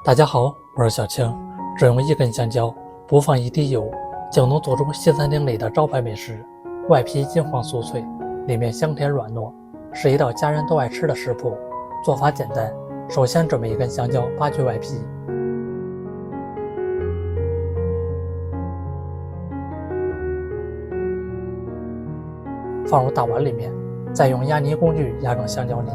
大家好，我是小青。只用一根香蕉，不放一滴油，就能做出西餐厅里的招牌美食。外皮金黄酥脆，里面香甜软糯，是一道家人都爱吃的食谱。做法简单，首先准备一根香蕉，扒去外皮，放入大碗里面，再用压泥工具压成香蕉泥。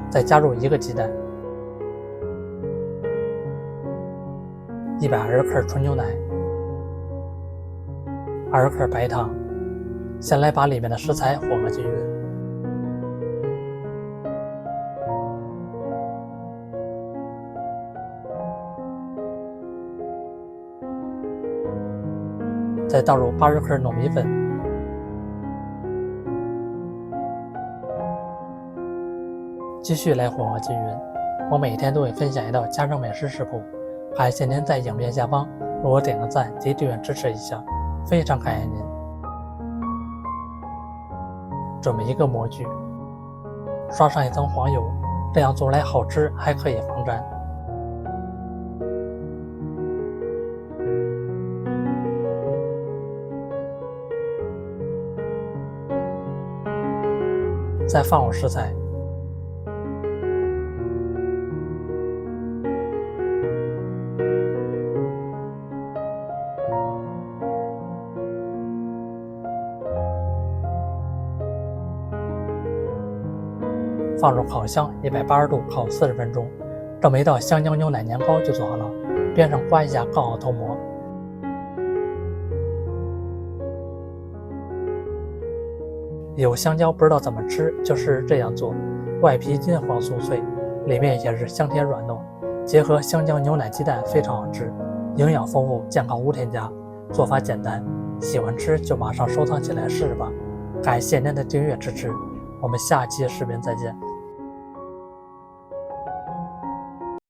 再加入1个鸡蛋，120克纯牛奶，20克白糖。先来把里面的食材混合均匀，再倒入80克糯米粉，继续来混合均匀。我每天都会分享一道家常美食食谱，还请您在影片下方为我点个赞及订阅支持一下，非常感谢您。准备一个模具，刷上一层黄油，这样做来好吃，还可以防粘。再放入食材，放入烤箱180度烤40分钟，这么一道香蕉牛奶年糕就做好了，边上刮一下刚好透膜。有香蕉不知道怎么吃，就是这样做，外皮金黄酥脆，里面也是香甜软糯，结合香蕉牛奶鸡蛋非常好吃，营养丰富，健康无添加，做法简单，喜欢吃就马上收藏起来试试吧。感谢您的订阅支持，我们下期视频再见。